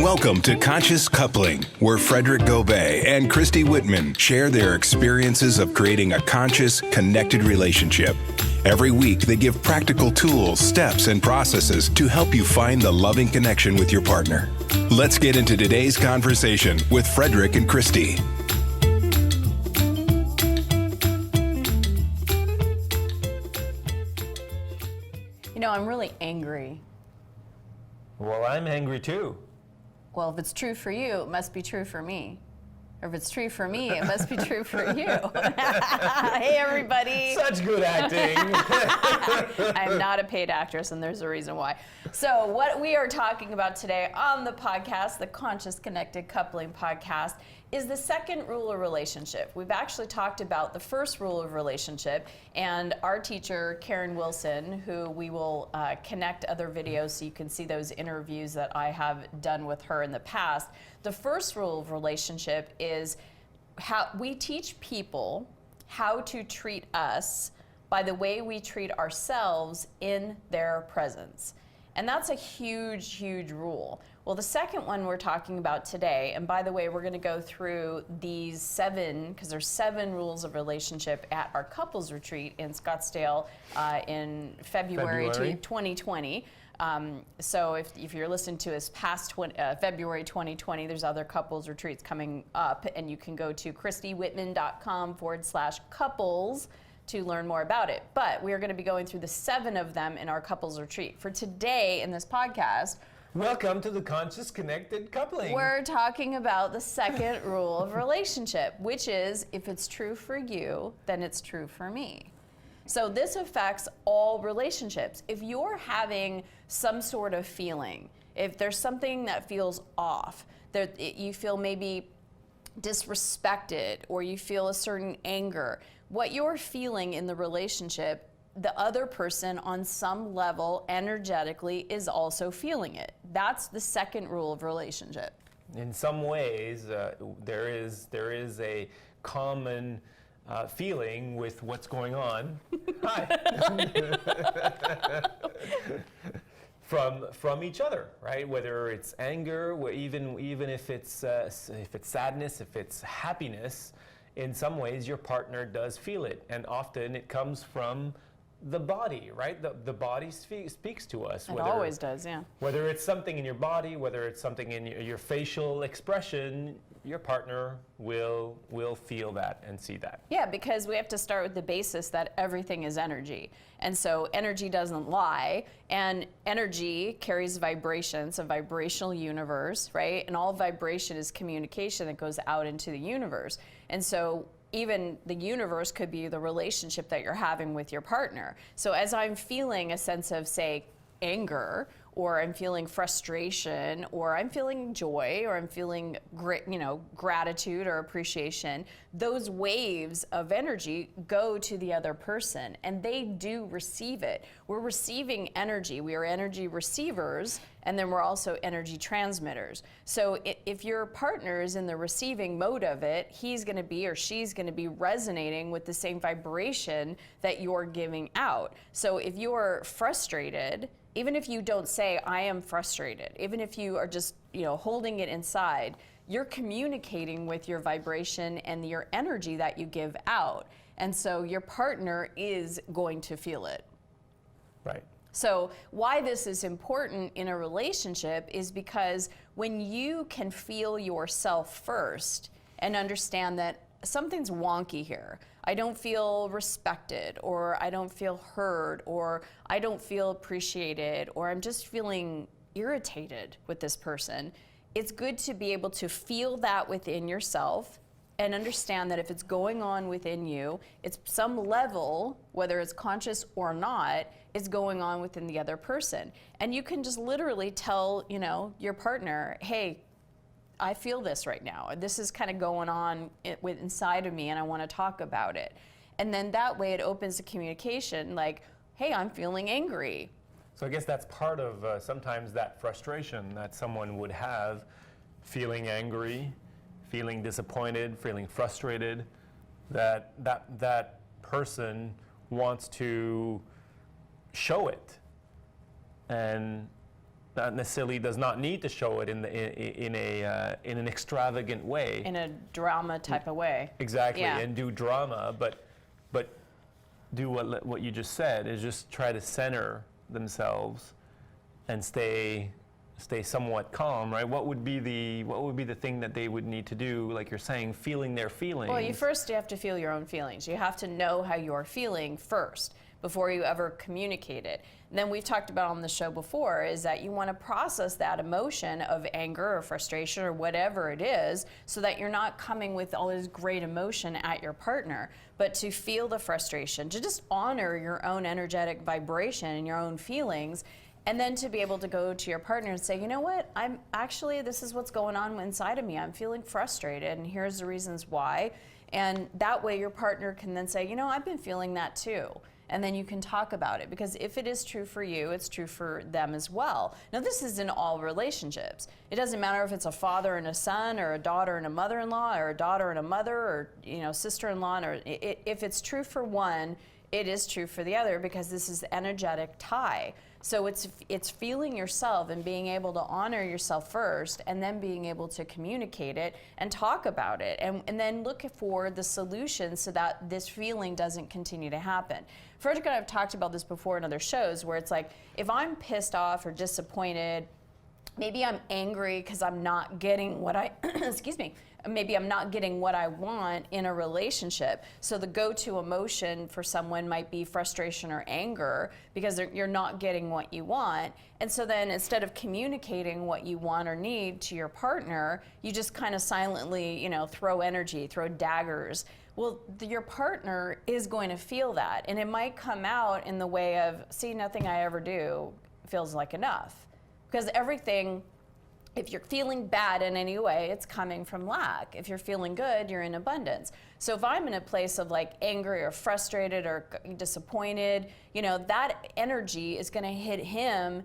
Welcome to Conscious Coupling, where Frederic and Christy Whitman share their experiences of creating a conscious, connected relationship. Every week, they give practical tools, steps, and processes to help you find the loving connection with your partner. Let's get into today's conversation with Frederic and Christy. You know, I'm really angry. Well, I'm angry too. Well, if it's true for you, it must be true for me. Or if it's true for me, it must be true for you. Hey, everybody. Such good acting. I'm not a paid actress, and there's a reason why. So what we are talking about today on the podcast, the Conscious Connected Coupling podcast, is the second rule of relationship. We've actually talked about the first rule of relationship, and our teacher, Karen Wilson, who we will connect other videos so you can see those interviews that I have done with her in the past. The first rule of relationship is how we teach people how to treat us by the way we treat ourselves in their presence. And that's a huge, huge rule. Well, the second one we're talking about today, and by the way, we're going to go through these 7, because there's 7 rules of relationship at our couples retreat in Scottsdale in February 2020. So if you're listening to us past February 2020, there's other couples retreats coming up, and you can go to christywhitman.com/couples to learn more about it. But we are going to be going through the 7 of them in our couples retreat. For today in this podcast, welcome to the Conscious Connected Coupling. We're talking about the second rule of relationship, which is if it's true for you, then it's true for me. So this affects all relationships. If you're having some sort of feeling, if there's something that feels off, that you feel maybe disrespected or you feel a certain anger, what you're feeling in the relationship, the other person on some level energetically is also feeling it. That's the second rule of relationship. In some ways, there is a common feeling with what's going on. Hi. From each other, right? Whether it's anger, even if it's sadness, if it's happiness, in some ways your partner does feel it, and often it comes from the body, right? The body speaks to us. It always does, yeah. Whether it's something in your body, whether it's something in your facial expression, your partner will feel that and see that. Yeah, because we have to start with the basis that everything is energy. And so energy doesn't lie, and energy carries vibration. It's a vibrational universe, right? And all vibration is communication that goes out into the universe. And so even the universe could be the relationship that you're having with your partner. So as I'm feeling a sense of, say, anger, or I'm feeling frustration, or I'm feeling joy, or I'm feeling gratitude or appreciation, those waves of energy go to the other person, and they do receive it. We're receiving energy. We are energy receivers, and then we're also energy transmitters. So if your partner is in the receiving mode of it, he's going to be or she's going to be resonating with the same vibration that you're giving out. So if you're frustrated, even if you don't say, I am frustrated, even if you are just, holding it inside, you're communicating with your vibration and your energy that you give out. And so your partner is going to feel it. Right. So why this is important in a relationship is because when you can feel yourself first and understand that something's wonky here, I don't feel respected, or I don't feel heard, or I don't feel appreciated, or I'm just feeling irritated with this person, it's good to be able to feel that within yourself and understand that if it's going on within you, it's some level, whether it's conscious or not, is going on within the other person. And you can just literally tell, your partner, hey, I feel this right now. This is kind of going on inside of me, and I want to talk about it. And then that way it opens the communication, like, hey, I'm feeling angry. So I guess that's part of sometimes that frustration that someone would have, feeling angry, feeling disappointed, feeling frustrated, that person wants to show it. And necessarily does not need to show it in an extravagant way. In a drama type of way. Exactly, Yeah. and do drama, but do what you just said, is just try to center themselves and stay somewhat calm, right? What would be the thing that they would need to do, like you're saying, feeling their feelings? Well, you have to feel your own feelings. You have to know how you're feeling first before you ever communicate it. And then we've talked about on the show before is that you want to process that emotion of anger or frustration or whatever it is, so that you're not coming with all this great emotion at your partner, but to feel the frustration, to just honor your own energetic vibration and your own feelings. And then to be able to go to your partner and say, you know what, this is what's going on inside of me. I'm feeling frustrated, and here's the reasons why. And that way your partner can then say, you know, I've been feeling that too. And then you can talk about it, because if it is true for you, it's true for them as well. Now, this is in all relationships. It doesn't matter if it's a father and a son, or a daughter and a mother-in-law, or a daughter and a mother, or sister-in-law. Or if it's true for one, it is true for the other, because this is the energetic tie. So it's feeling yourself and being able to honor yourself first, and then being able to communicate it and talk about it, and then look for the solution so that this feeling doesn't continue to happen. Frederic and I have talked about this before in other shows, where it's like, if I'm pissed off or disappointed, maybe I'm angry because I'm not getting what I, excuse me, maybe I'm not getting what I want in a relationship. So the go-to emotion for someone might be frustration or anger, because you're not getting what you want. And so then, instead of communicating what you want or need to your partner, you just kind of silently, throw energy, throw daggers. Well, your partner is going to feel that. And it might come out in the way of, see, nothing I ever do feels like enough. Because everything, if you're feeling bad in any way, it's coming from lack. If you're feeling good, you're in abundance. So if I'm in a place of like angry or frustrated or disappointed, that energy is going to hit him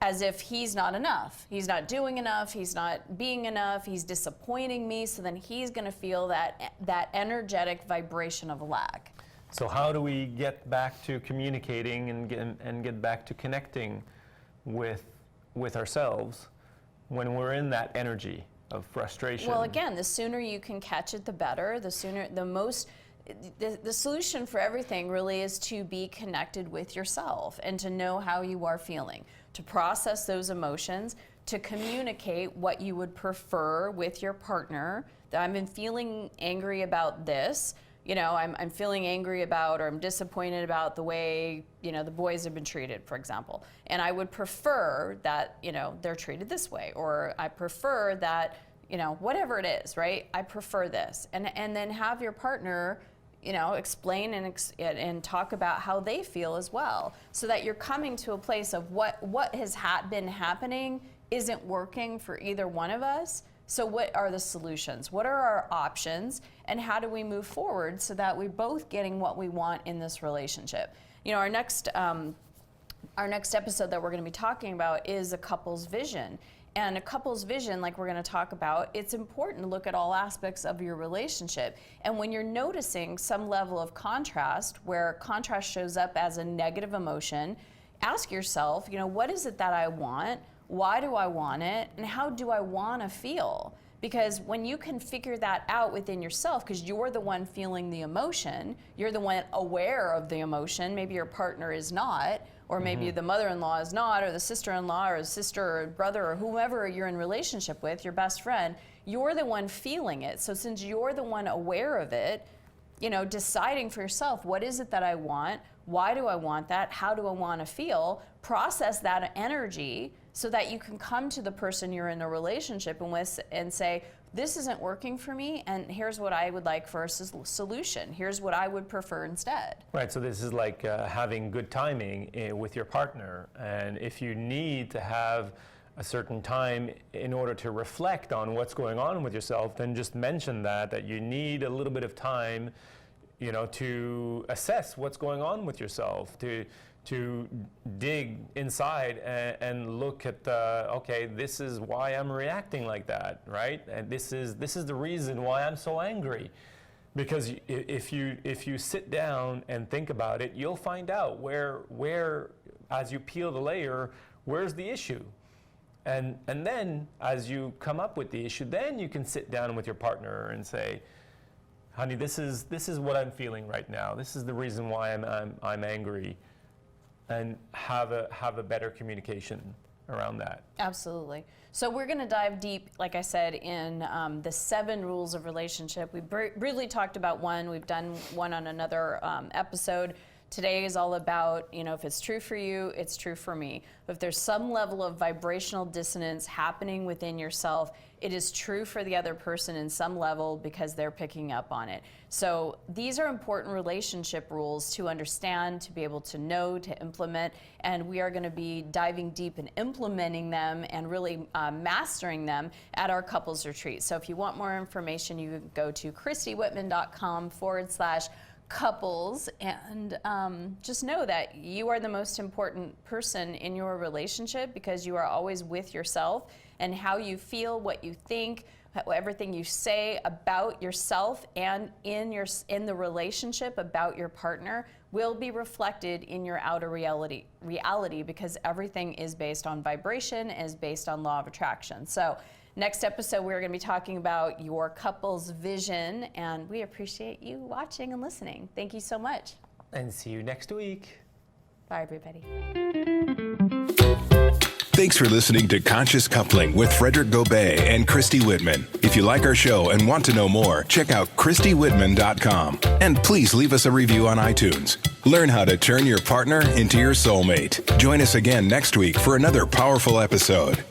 as if he's not enough. He's not doing enough. He's not being enough. He's disappointing me. So then he's going to feel that energetic vibration of lack. So how do we get back to communicating and get back to connecting with ourselves when we're in that energy of frustration? Well, again, the sooner you can catch it, the better. The solution for everything really is to be connected with yourself and to know how you are feeling, to process those emotions, to communicate what you would prefer with your partner. That I've been feeling angry about this. I'm feeling angry about, or I'm disappointed about the way, the boys have been treated, for example. And I would prefer that, they're treated this way, or I prefer that, whatever it is, right? I prefer this. And then have your partner, explain and talk about how they feel as well, so that you're coming to a place of what has been happening isn't working for either one of us. So what are the solutions? What are our options? And how do we move forward so that we're both getting what we want in this relationship? Our next episode that we're going to be talking about is a couple's vision. And a couple's vision, like we're going to talk about, it's important to look at all aspects of your relationship. And when you're noticing some level of contrast, where contrast shows up as a negative emotion, ask yourself, what is it that I want? Why do I want it? And how do I want to feel? Because when you can figure that out within yourself, because you're the one feeling the emotion, you're the one aware of the emotion, maybe your partner is not, or maybe the mother-in-law is not, or the sister-in-law, or the sister, or brother, or whoever you're in relationship with, your best friend, you're the one feeling it. So since you're the one aware of it, deciding for yourself, what is it that I want? Why do I want that? How do I want to feel? Process that energy so that you can come to the person you're in a relationship with and say, this isn't working for me, and here's what I would like for a solution. Here's what I would prefer instead. Right, so this is like having good timing with your partner. And if you need to have a certain time in order to reflect on what's going on with yourself, then just mention that you need a little bit of time, to assess what's going on with yourself, to dig inside and look at okay, this is why I'm reacting like that, right? And this is the reason why I'm so angry. Because if you sit down and think about it, you'll find out where as you peel the layer, where's the issue. And then as you come up with the issue, then you can sit down with your partner and say, honey, this is what I'm feeling right now. This is the reason why I'm angry, and have a better communication around that. Absolutely. So we're going to dive deep, like I said, in the 7 rules of relationship. We briefly talked about one. We've done one on another episode. Today is all about, if it's true for you, it's true for me. If there's some level of vibrational dissonance happening within yourself, it is true for the other person in some level because they're picking up on it. So these are important relationship rules to understand, to be able to know, to implement, and we are going to be diving deep and implementing them and really mastering them at our couples retreat. So if you want more information, you can go to christywhitman.com/couples, and just know that you are the most important person in your relationship because you are always with yourself, and how you feel, what you think, everything you say about yourself and in the relationship about your partner will be reflected in your outer reality because everything is based on vibration, is based on law of attraction. So next episode, we're going to be talking about your couple's vision, and we appreciate you watching and listening. Thank you so much. And see you next week. Bye, everybody. Thanks for listening to Conscious Coupling with Frederic Gobet and Christy Whitman. If you like our show and want to know more, check out christywhitman.com. And please leave us a review on iTunes. Learn how to turn your partner into your soulmate. Join us again next week for another powerful episode.